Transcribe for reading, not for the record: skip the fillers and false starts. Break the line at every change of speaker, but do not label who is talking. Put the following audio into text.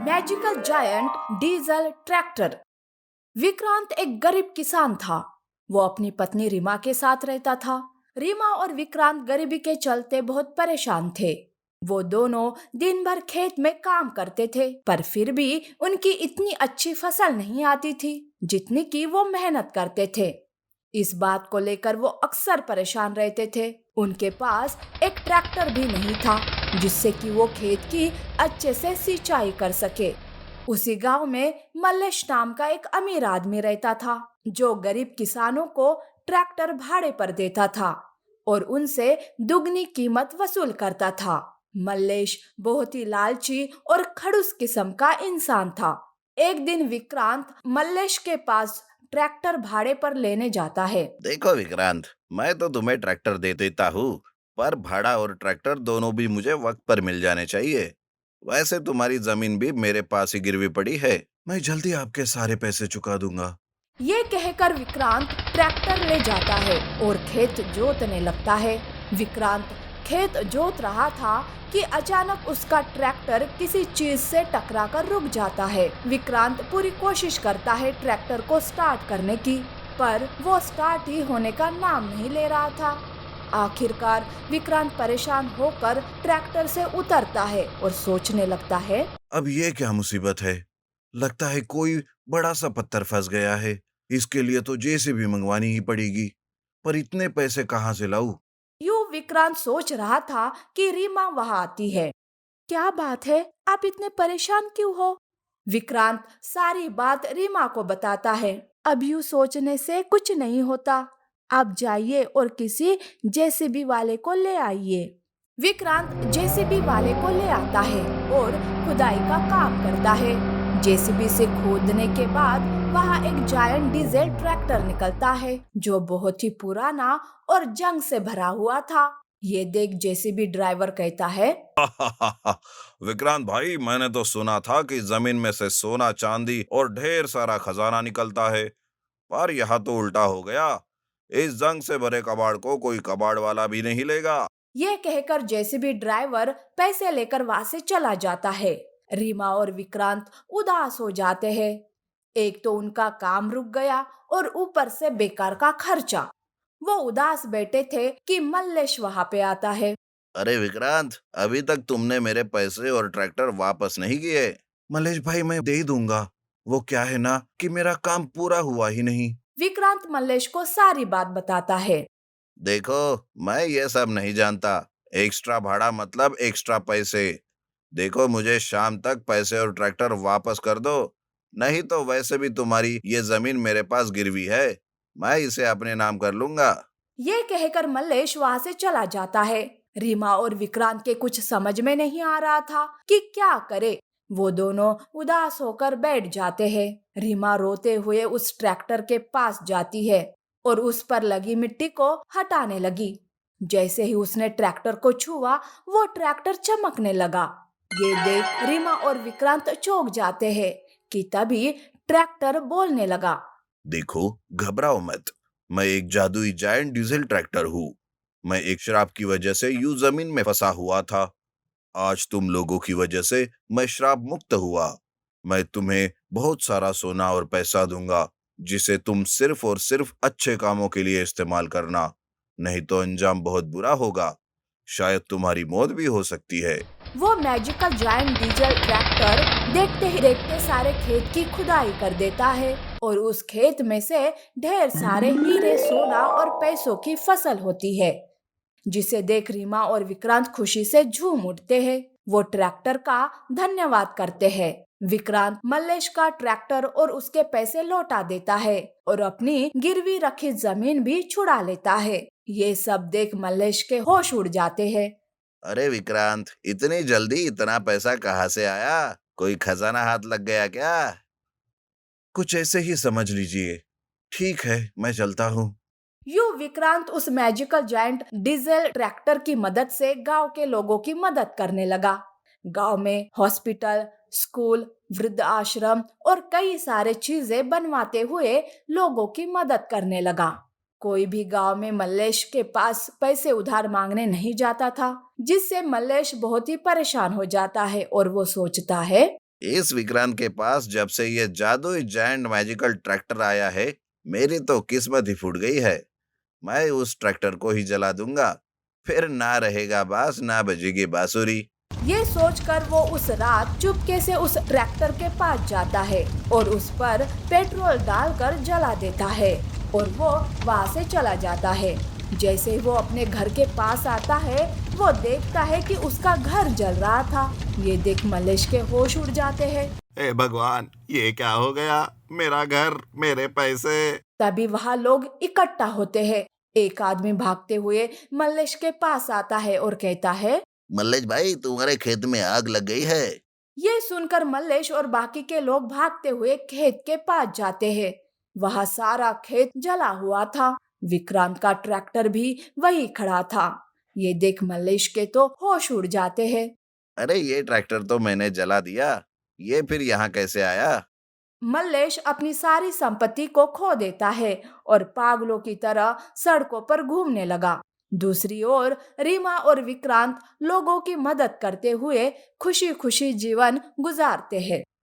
Magical giant diesel tractor. Vikrant एक गरीब किसान था। वो अपनी पत्नी रीमा के साथ रहता था। रीमा और विक्रांत गरीबी के चलते बहुत परेशान थे। वो दोनों दिन भर खेत में काम करते थे, पर फिर भी उनकी इतनी अच्छी फसल नहीं आती थी जितनी की वो मेहनत करते थे। इस बात को लेकर वो अक्सर परेशान रहते थे। उनके पास एक ट्रैक्टर भी नहीं था जिससे कि वो खेत की अच्छे से सिंचाई कर सके। उसी गांव में मल्लेश नाम का एक अमीर आदमी रहता था जो गरीब किसानों को ट्रैक्टर भाड़े पर देता था और उनसे दुगनी कीमत वसूल करता था। मल्लेश बहुत ही लालची और खड़ूस किस्म का इंसान था। एक दिन विक्रांत मल्लेश के पास ट्रैक्टर भाड़े पर लेने जाता है।
देखो विक्रांत, मैं तो तुम्हें ट्रैक्टर दे देता हूँ, पर भाड़ा और ट्रैक्टर दोनों भी मुझे वक्त पर मिल जाने चाहिए। वैसे तुम्हारी जमीन भी मेरे पास ही गिरवी पड़ी है, मैं जल्दी आपके सारे पैसे चुका दूंगा।
ये कहकर विक्रांत ट्रैक्टर ले जाता है और खेत जोतने लगता है। विक्रांत खेत जोत रहा था कि अचानक उसका ट्रैक्टर किसी चीज से टकराकर रुक जाता है। विक्रांत पूरी कोशिश करता है ट्रैक्टर को स्टार्ट करने की, पर वो स्टार्ट ही होने का नाम नहीं ले रहा था। आखिरकार विक्रांत परेशान होकर ट्रैक्टर से उतरता है और सोचने लगता है।
अब ये क्या मुसीबत है? लगता है कोई बड़ा सा पत्थर फंस गया है। इसके लिए तो जेसीबी मंगवानी ही पड़ेगी, पर इतने पैसे कहाँ से लाऊं?
यूं विक्रांत सोच रहा था कि रीमा वहां आती है। क्या बात है, आप इतने परेशान क्यों हो? विक्रांत सारी बात रीमा को बताता है। अब यूं सोचने से कुछ नहीं होता। आप जाइए और किसी जेसीबी वाले को ले आइए। विक्रांत जेसीबी वाले को ले आता है और खुदाई का काम करता है। जेसीबी से खोदने के बाद वहां एक जायंट डीजल ट्रैक्टर निकलता है जो बहुत ही पुराना और जंग से भरा हुआ था। ये देख जेसीबी ड्राइवर कहता है।
विक्रांत भाई, मैंने तो सुना था कि जमीन में से सोना चांदी और ढेर सारा खजाना निकलता है, पर यहाँ तो उल्टा हो गया। इस जंग से भरे कबाड़ को कोई कबाड़ वाला भी नहीं लेगा।
ये कहकर जेसीबी ड्राइवर पैसे लेकर वहां से चला जाता है। रीमा और विक्रांत उदास हो जाते हैं। एक तो उनका काम रुक गया और ऊपर से बेकार का खर्चा। वो उदास बैठे थे कि मल्लेश वहां पे आता है।
अरे विक्रांत, अभी तक तुमने मेरे पैसे और ट्रैक्टर वापस नहीं किए। मलेश भाई, मैं दे दूंगा। वो क्या है ना कि मेरा काम पूरा हुआ ही नहीं।
विक्रांत मल्लेश को सारी बात बताता है।
देखो, मैं ये सब नहीं जानता। एक्स्ट्रा भाड़ा मतलब एक्स्ट्रा पैसे। देखो, मुझे शाम तक पैसे और ट्रैक्टर वापस कर दो, नहीं तो वैसे भी तुम्हारी ये जमीन मेरे पास गिरवी है, मैं इसे अपने नाम कर लूंगा।
ये कहकर मल्लेश वहां से चला जाता है। रीमा और विक्रांत के कुछ समझ में नहीं आ रहा था कि क्या करे। वो दोनों उदास होकर बैठ जाते हैं। रीमा रोते हुए उस ट्रैक्टर के पास जाती है और उस पर लगी मिट्टी को हटाने लगी। जैसे ही उसने ट्रैक्टर को छुआ, वो ट्रैक्टर चमकने लगा। ये देख रीमा और विक्रांत चौंक जाते हैं कि तभी ट्रैक्टर बोलने लगा।
देखो, घबराओ मत। मैं एक जादुई जायंट डीजल ट्रैक्टर हूँ। मैं एक शराब की वजह से यूं जमीन में फंसा हुआ था। आज तुम लोगों की वजह से मैं श्राप मुक्त हुआ। मैं तुम्हें बहुत सारा सोना और पैसा दूंगा, जिसे तुम सिर्फ और सिर्फ अच्छे कामों के लिए इस्तेमाल करना, नहीं तो अंजाम बहुत बुरा होगा। शायद तुम्हारी मौत भी हो सकती है।
वो मैजिकल जायंट डीजल ट्रैक्टर देखते ही देखते सारे खेत की खुदाई कर देता है और उस खेत में से ढेर सारे हीरे, सोना और पैसों की फसल होती है, जिसे देख रीमा और विक्रांत खुशी से झूम उठते हैं। वो ट्रैक्टर का धन्यवाद करते हैं। विक्रांत मल्लेश का ट्रैक्टर और उसके पैसे लौटा देता है और अपनी गिरवी रखी जमीन भी छुड़ा लेता है। ये सब देख मल्लेश के होश उड़ जाते हैं।
अरे विक्रांत, इतनी जल्दी इतना पैसा कहाँ से आया? कोई खजाना हाथ लग गया क्या? कुछ ऐसे ही समझ लीजिए। ठीक है, मैं चलता हूँ।
यूं विक्रांत उस मैजिकल जायंट डीजल ट्रैक्टर की मदद से गांव के लोगों की मदद करने लगा। गांव में हॉस्पिटल, स्कूल, वृद्ध आश्रम और कई सारे चीजें बनवाते हुए लोगों की मदद करने लगा। कोई भी गांव में मल्लेश के पास पैसे उधार मांगने नहीं जाता था, जिससे मल्लेश बहुत ही परेशान हो जाता है और वो सोचता है।
इस विक्रांत के पास जब से ये जादुई जायंट मैजिकल ट्रैक्टर आया है, मेरी तो किस्मत ही फूट गई है। मैं उस ट्रैक्टर को ही जला दूंगा, फिर ना रहेगा बांस ना बजेगी बांसुरी।
ये सोचकर वो उस रात चुपके से उस ट्रैक्टर के पास जाता है और उस पर पेट्रोल डालकर जला देता है और वो वहां से चला जाता है। जैसे ही वो अपने घर के पास आता है, वो देखता है कि उसका घर जल रहा था। ये देख मल्लेश के होश उड़ जाते हैं।
हे भगवान, ये क्या हो गया? मेरा घर, मेरे पैसे।
तभी वहां लोग इकट्ठा होते हैं। एक आदमी भागते हुए मल्लेश के पास आता है और कहता है,
मल्लेश भाई, तुम्हारे खेत में आग लग गई है।
ये सुनकर मल्लेश और बाकी के लोग भागते हुए खेत के पास जाते हैं। वहां सारा खेत जला हुआ था। विक्रांत का ट्रैक्टर भी वही खड़ा था। ये देख मल्लेश के तो होश उड़ जाते हैं।
अरे, ये ट्रैक्टर तो मैंने जला दिया। ये फिर यहाँ कैसे आया?
मल्लेश अपनी सारी संपत्ति को खो देता है और पागलों की तरह सड़कों पर घूमने लगा। दूसरी ओर रीमा और विक्रांत लोगों की मदद करते हुए खुशी खुशी जीवन गुजारते हैं।